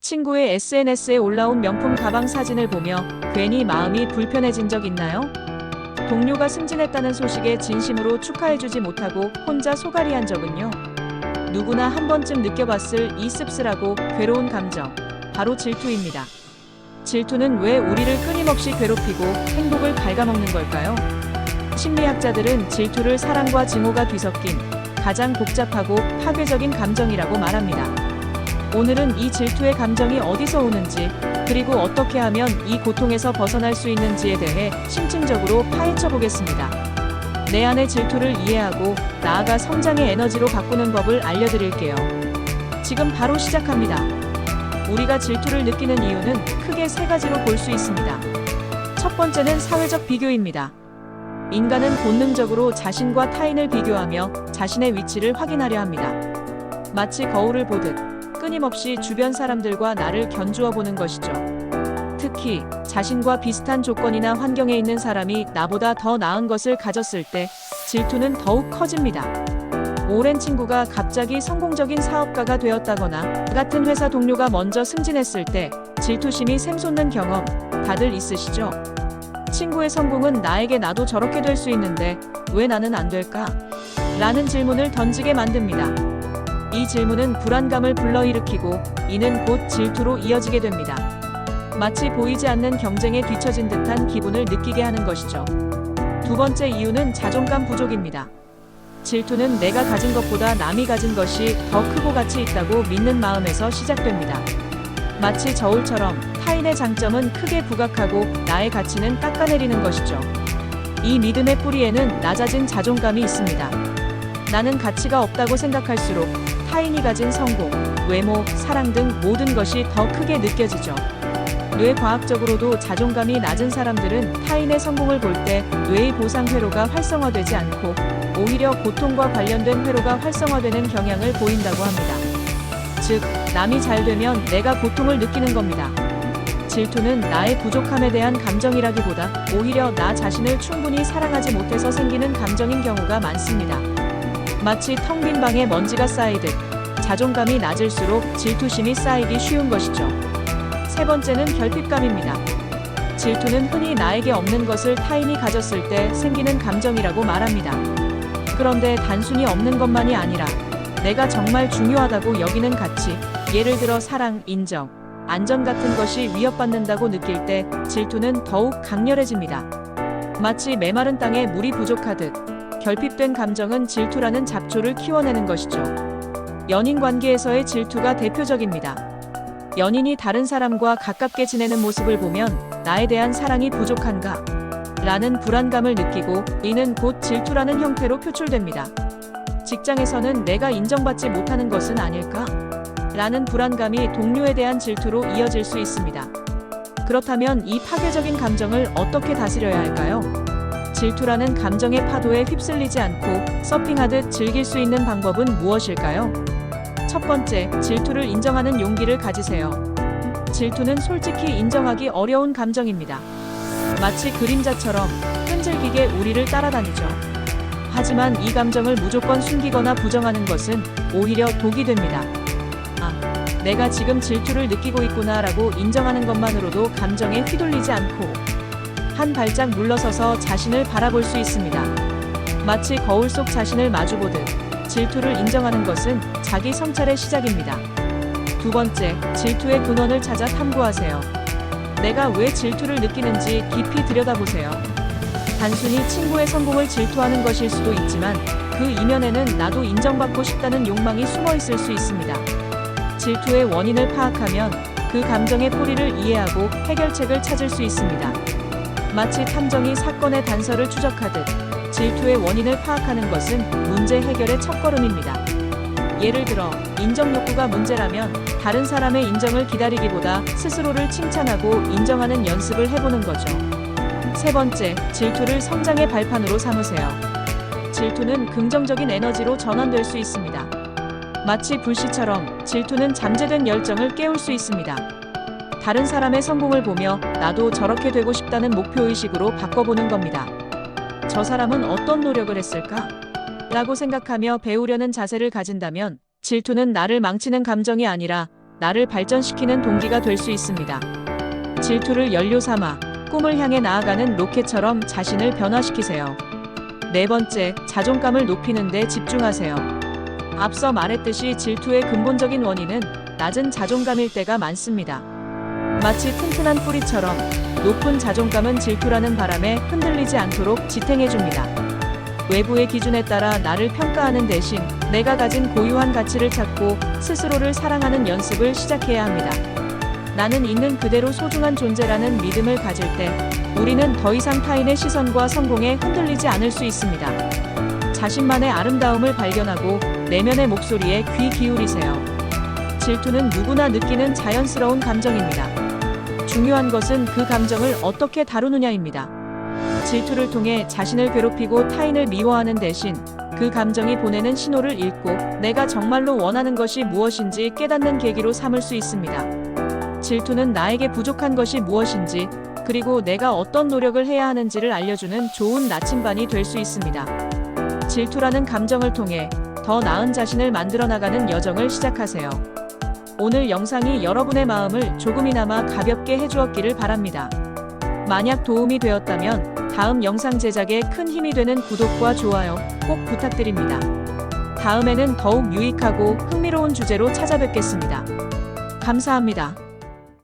친구의 SNS에 올라온 명품 가방 사진을 보며 괜히 마음이 불편해진 적 있나요? 동료가 승진했다는 소식에 진심으로 축하해주지 못하고 혼자 소갈이한 적은요? 누구나 한 번쯤 느껴봤을 이 씁쓸하고 괴로운 감정, 바로 질투입니다. 질투는 왜 우리를 끊임없이 괴롭히고 행복을 갉아먹는 걸까요? 심리학자들은 질투를 사랑과 증오가 뒤섞인 가장 복잡하고 파괴적인 감정이라고 말합니다. 오늘은 이 질투의 감정이 어디서 오는지, 그리고 어떻게 하면 이 고통에서 벗어날 수 있는지에 대해 심층적으로 파헤쳐 보겠습니다. 내 안의 질투를 이해하고 나아가 성장의 에너지로 바꾸는 법을 알려드릴게요. 지금 바로 시작합니다. 우리가 질투를 느끼는 이유는 크게 세 가지로 볼 수 있습니다. 첫 번째는 사회적 비교입니다. 인간은 본능적으로 자신과 타인을 비교하며 자신의 위치를 확인하려 합니다. 마치 거울을 보듯 끊임없이 주변 사람들과 나를 견주어 보는 것이죠. 특히 자신과 비슷한 조건이나 환경에 있는 사람이 나보다 더 나은 것을 가졌을 때 질투는 더욱 커집니다. 오랜 친구가 갑자기 성공적인 사업가가 되었다거나 같은 회사 동료가 먼저 승진했을 때 질투심이 샘솟는 경험 다들 있으시죠? 친구의 성공은 나에게 나도 저렇게 될 수 있는데 왜 나는 안 될까? 라는 질문을 던지게 만듭니다. 이 질문은 불안감을 불러일으키고 이는 곧 질투로 이어지게 됩니다. 마치 보이지 않는 경쟁에 뒤처진 듯한 기분을 느끼게 하는 것이죠. 두 번째 이유는 자존감 부족입니다. 질투는 내가 가진 것보다 남이 가진 것이 더 크고 가치 있다고 믿는 마음에서 시작됩니다. 마치 저울처럼 타인의 장점은 크게 부각하고 나의 가치는 깎아내리는 것이죠. 이 믿음의 뿌리에는 낮아진 자존감이 있습니다. 나는 가치가 없다고 생각할수록 타인이 가진 성공, 외모, 사랑 등 모든 것이 더 크게 느껴지죠. 뇌과학적으로도 자존감이 낮은 사람들은 타인의 성공을 볼 때 뇌의 보상 회로가 활성화되지 않고 오히려 고통과 관련된 회로가 활성화되는 경향을 보인다고 합니다. 즉, 남이 잘 되면 내가 고통을 느끼는 겁니다. 질투는 나의 부족함에 대한 감정이라기보다 오히려 나 자신을 충분히 사랑하지 못해서 생기는 감정인 경우가 많습니다. 마치 텅 빈 방에 먼지가 쌓이듯 자존감이 낮을수록 질투심이 쌓이기 쉬운 것이죠. 세 번째는 결핍감입니다. 질투는 흔히 나에게 없는 것을 타인이 가졌을 때 생기는 감정이라고 말합니다. 그런데 단순히 없는 것만이 아니라 내가 정말 중요하다고 여기는 가치, 예를 들어 사랑, 인정, 안전 같은 것이 위협받는다고 느낄 때 질투는 더욱 강렬해집니다. 마치 메마른 땅에 물이 부족하듯 결핍된 감정은 질투라는 잡초를 키워내는 것이죠. 연인 관계에서의 질투가 대표적입니다. 연인이 다른 사람과 가깝게 지내는 모습을 보면 나에 대한 사랑이 부족한가? 라는 불안감을 느끼고 이는 곧 질투라는 형태로 표출됩니다. 직장에서는 내가 인정받지 못하는 것은 아닐까? 라는 불안감이 동료에 대한 질투로 이어질 수 있습니다. 그렇다면 이 파괴적인 감정을 어떻게 다스려야 할까요? 질투라는 감정의 파도에 휩쓸리지 않고 서핑하듯 즐길 수 있는 방법은 무엇일까요? 첫 번째, 질투를 인정하는 용기를 가지세요. 질투는 솔직히 인정하기 어려운 감정입니다. 마치 그림자처럼 끈질기게 우리를 따라다니죠. 하지만 이 감정을 무조건 숨기거나 부정하는 것은 오히려 독이 됩니다. 내가 지금 질투를 느끼고 있구나 라고 인정하는 것만으로도 감정에 휘둘리지 않고 한 발짝 물러서서 자신을 바라볼 수 있습니다. 마치 거울 속 자신을 마주보듯 질투를 인정하는 것은 자기 성찰의 시작입니다. 두 번째, 질투의 근원을 찾아 탐구하세요. 내가 왜 질투를 느끼는지 깊이 들여다보세요. 단순히 친구의 성공을 질투하는 것일 수도 있지만 그 이면에는 나도 인정받고 싶다는 욕망이 숨어 있을 수 있습니다. 질투의 원인을 파악하면 그 감정의 뿌리를 이해하고 해결책을 찾을 수 있습니다. 마치 탐정이 사건의 단서를 추적하듯 질투의 원인을 파악하는 것은 문제 해결의 첫걸음입니다. 예를 들어 인정 욕구가 문제라면 다른 사람의 인정을 기다리기보다 스스로를 칭찬하고 인정하는 연습을 해보는 거죠. 세 번째, 질투를 성장의 발판으로 삼으세요. 질투는 긍정적인 에너지로 전환될 수 있습니다. 마치 불씨처럼 질투는 잠재된 열정을 깨울 수 있습니다. 다른 사람의 성공을 보며 나도 저렇게 되고 싶다는 목표의식으로 바꿔보는 겁니다. 저 사람은 어떤 노력을 했을까? 라고 생각하며 배우려는 자세를 가진다면 질투는 나를 망치는 감정이 아니라 나를 발전시키는 동기가 될 수 있습니다. 질투를 연료 삼아 꿈을 향해 나아가는 로켓처럼 자신을 변화시키세요. 네 번째, 자존감을 높이는 데 집중하세요. 앞서 말했듯이 질투의 근본적인 원인은 낮은 자존감일 때가 많습니다. 마치 튼튼한 뿌리처럼 높은 자존감은 질투라는 바람에 흔들리지 않도록 지탱해줍니다. 외부의 기준에 따라 나를 평가하는 대신 내가 가진 고유한 가치를 찾고 스스로를 사랑하는 연습을 시작해야 합니다. 나는 있는 그대로 소중한 존재라는 믿음을 가질 때 우리는 더 이상 타인의 시선과 성공에 흔들리지 않을 수 있습니다. 자신만의 아름다움을 발견하고 내면의 목소리에 귀 기울이세요. 질투는 누구나 느끼는 자연스러운 감정입니다. 중요한 것은 그 감정을 어떻게 다루느냐입니다. 질투를 통해 자신을 괴롭히고 타인을 미워하는 대신 그 감정이 보내는 신호를 읽고 내가 정말로 원하는 것이 무엇인지 깨닫는 계기로 삼을 수 있습니다. 질투는 나에게 부족한 것이 무엇인지, 그리고 내가 어떤 노력을 해야 하는지를 알려주는 좋은 나침반이 될 수 있습니다. 질투라는 감정을 통해 더 나은 자신을 만들어 나가는 여정을 시작하세요. 오늘 영상이 여러분의 마음을 조금이나마 가볍게 해주었기를 바랍니다. 만약 도움이 되었다면 다음 영상 제작에 큰 힘이 되는 구독과 좋아요 꼭 부탁드립니다. 다음에는 더욱 유익하고 흥미로운 주제로 찾아뵙겠습니다. 감사합니다.